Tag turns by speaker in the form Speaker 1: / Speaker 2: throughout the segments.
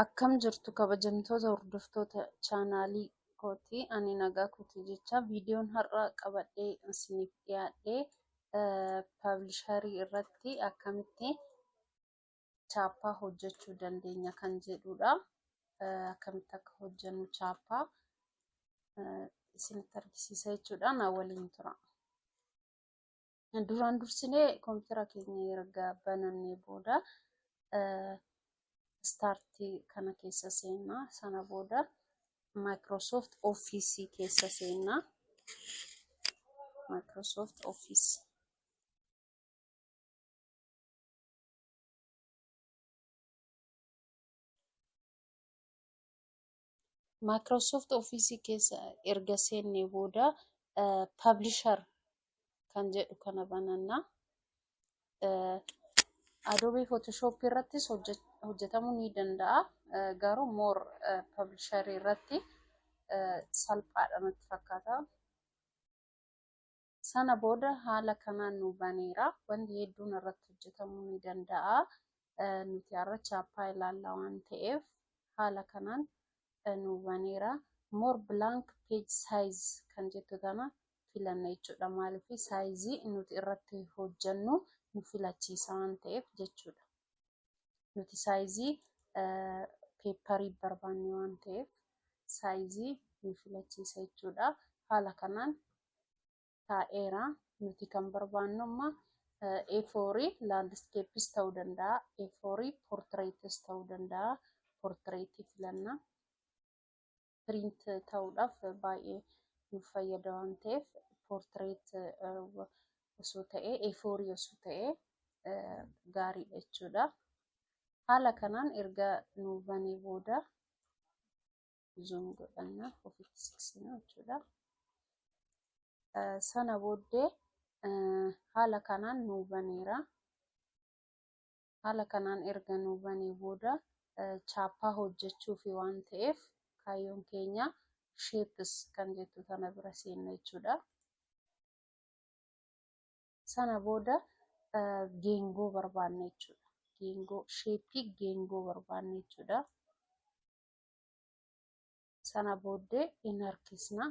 Speaker 1: Akkam jirtu kabajamtoota hordoftoota chaanaalii kootii. Ani nagaa kootii jecha viidiyoon har'a qabadhee isiniif dhiyaadhee paablisharii irratti akkamitti chaappaa hojjechuu dandeenya kan jedhudha. Akkamitti akka hojjennu chaappaa isinitti argisiisa jechuudha. Na waliin tura. Duraan dursinee koompitara keenya erga banannee booda startii kana keessa seenna. Sana booda Microsoft Office keessa seenna. Microsoft Office. Microsoft Office keessa erga seennee booda publisher kan jedhu kana bananna. Adobe Photoshop irrattis hojjetamuu ni danda'a. Garuu more publisher irratti salphaadha natti fakkaata. Sana booda haala kanaan nu baneera. Wanti hedduun irratti hojjetamuu ni danda'a. Nuti har'a chaappaa ilaalla waan ta'eef haala kanaan nu baneera. More blank page size kan jettu kana filanna jechuudha. Maaliif saayizii nuti irratti hojjennu nu filachiisa waan ta'eef jechuudha. Nuti saayizii peeparii barbaanne waan ta'eef saayizii nu filachiisa jechuudha. Haala kanaan taa'eera. Nuti kan barbaannu amma A4 landscapes ta'uu danda'a. A4 portraits ta'uu danda'a. Portrait filanna. Print ta'uudhaaf baay'ee nu fayyada waan ta'eef portrait osoo ta'ee A4 osoo ta'ee gaariidha jechuudha. Haala kanaan erga nu banee booda zoom godhanna ofitti siqsina jechuudha. Sana booddee haala kanaan nu baneera. Haala kanaan erga nu banee booda chaappaa hojjechuuf waan ta'eef kaayyoon keenya shapes kan jettu kana bira seenna jechuudha. Sana booda geengoo barbaanna jechuudha. Geengoo shapii geengoo barbaanna jechuudha. Sana booddee in harkisna.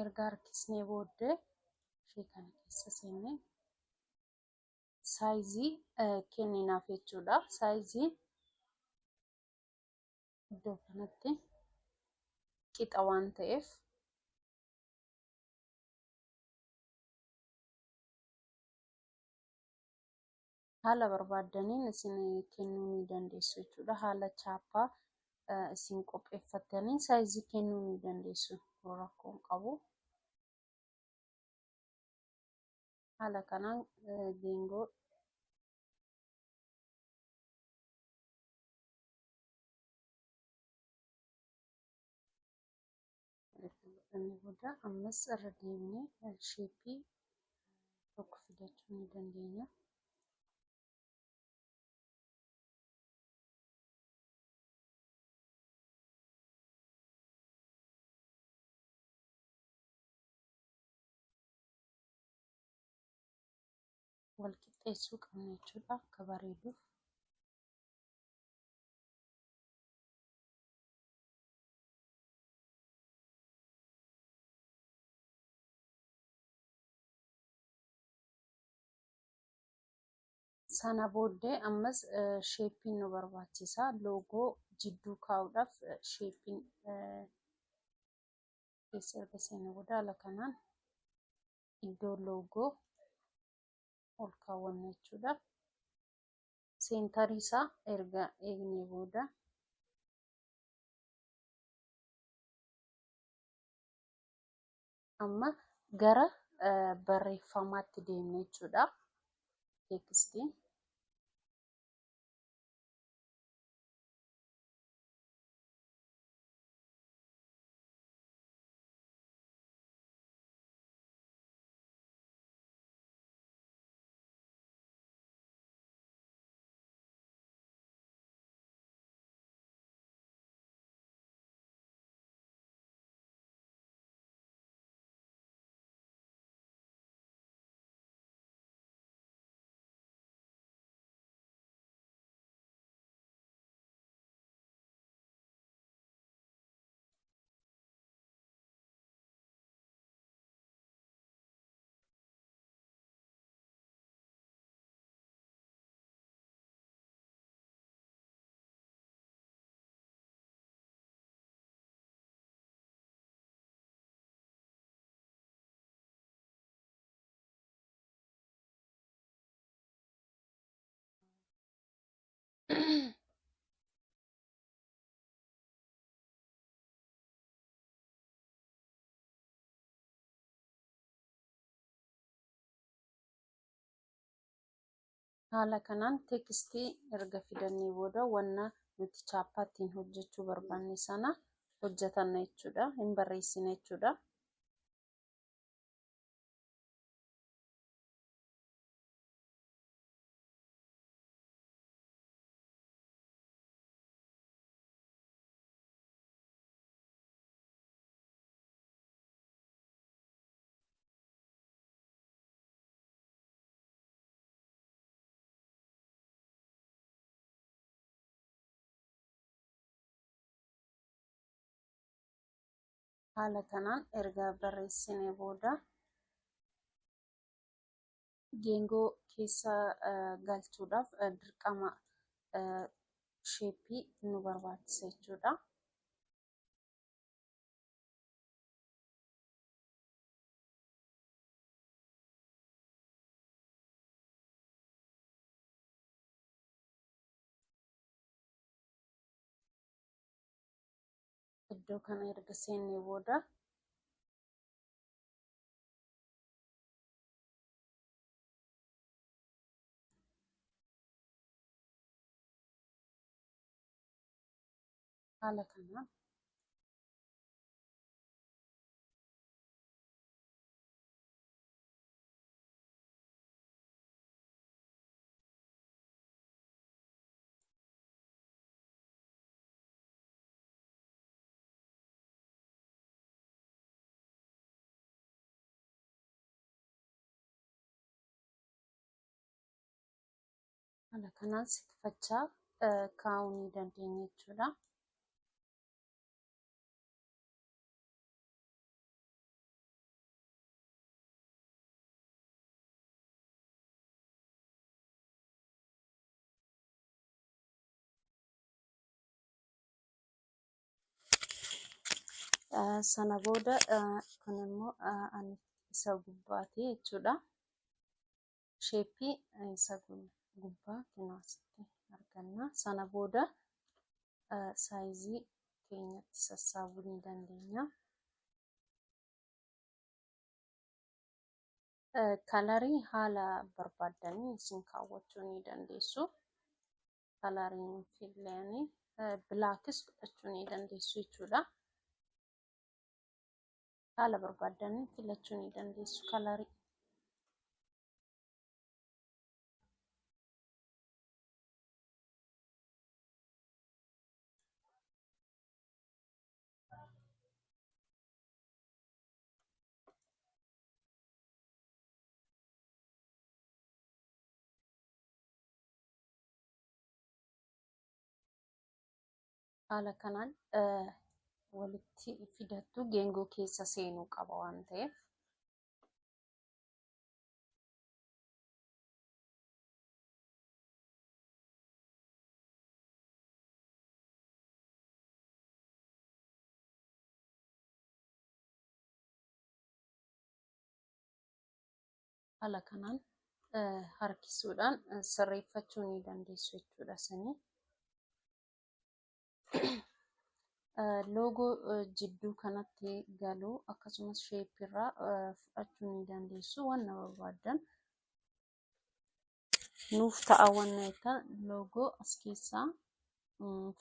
Speaker 1: Erga harkisnee booddee ishee kana keessa seenne saayizii kenninaaf jechuudha. Saayizii iddoo kanatti qixa waan ta'eef haala barbaadaniin isin kennuu ni dandeessu jechuudha. Haala chaappaa isin qopheeffatanii saayizii kennuu ni dandeessu. Rakkoo hin qabu. Haala kanaan geengoo booda ammas irra deemnee shapii tokko fidachuu ni dandeenya. Wal qixxeessuu qabna jechuudha akka bareeduuf. Sana booddee ammas sheepiin nu barbaachisa. Loogoo jidduu kaa'uudhaaf sheepiin keessa erga seenne booda haala kanaan iddoo loogoo ol kaawwanna jechuudha. Seentarii isaa erga eegnee booda amma gara barreeffamaatti deemna jechuudha. Tekstiin Haala kanaan teekstii erga fidannee booda wanna nuti chaappaa ittiin hojjechuu barbaanne sana hojjetanna jechuudha. Hin barreessina jechuudha. Haala kanaan erga barreessinee booda geengoo keessa galchuudhaaf dirqama sheeppii nu barbaachisa jechuudha. Iddoo kana erga seennee booda haala kanaan siqfachaa kaa'uu ni dandeenya jechuudha. Sana booda kun immoo isa gubbaati jechuudha. Sheeppii isa gubbaa kinaasitti arganna. Sana booda saayizii keenyatti sassaabuu ni dandeenya. Kalarii haala barbaadanii isin kaawwachuu ni dandeessu. Kalariin filanii bilaakis godhachuu ni dandeessu jechuudha. Haala barbaadanii filachuu ni dandeessu kalarii. Haala kanaan walitti fidattu geengoo keessa seenuu qaba waan ta'eef. Haala kanaan harkisuudhaan sirreeffachuu ni dandeessu jechuudha sanii. Loogoo jidduu kanatti galuu akkasumas sheeppirraa fudhachuu ni dandeessu. Wanna barbaadan nuuf ta'a wanna jettan loogoo as keessaa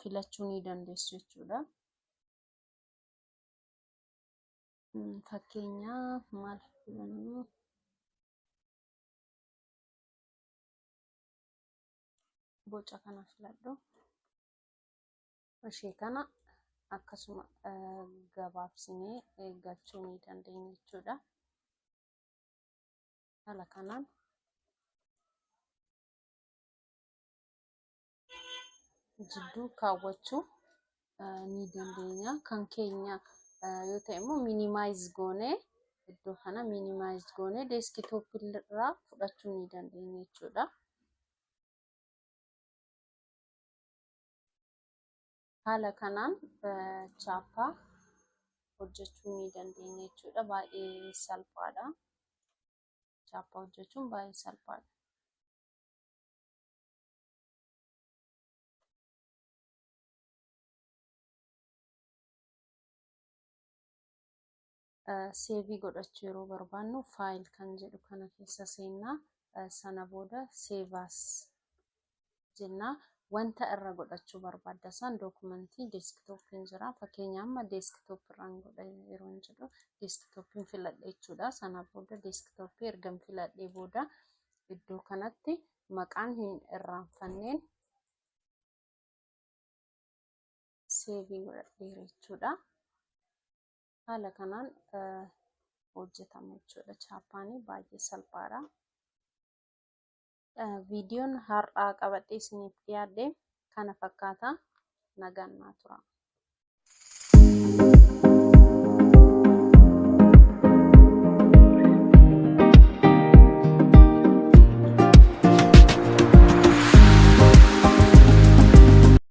Speaker 1: filachuu ni dandeessu jechuudha. Fakkeenyaaf maal filannu? Boca kana filadhu. Ishee kana akkasuma gabaabsinee galchuu ni dandeenya jechuudha. Haala kanaan jidduu kaawwachuu ni dandeenya. Kan keenya yoo ta'e immoo minimaayiz goonee iddoo kana minimaayiz goonee deeskitooppii irraa fudhachuu ni dandeenya jechuudha. Haala kanaan chaappaa hojjechuu ni dandeenya jechuudha. Baay'ee salphaadha. Chaappaa hojjechuun baay'ee salphaadha. seevii godhachuu yeroo barbaannu faayil kan jedhu kana keessa seennaa sana booda seevaas jennaa. Wanta irra godhachuu barbaadda san dookumentii deeskitooppiin jira. Fakkeenya amma deeskitooppi irraan godha yeroo jedhu deeskitooppiin filadhe jechuudha. Sana booda deeskitooppii ergan filadhee booda iddoo kanatti maqaan hin irraanfanneen seevii godhadheera jechuudha. Haala kanaan hojjetama jechuudha. Chaappaanii baay'ee salphaadha. Viidiyoon har'aa qabadhee isiniif dhiyaadhe kana fakkaata. Nagaan naa tura.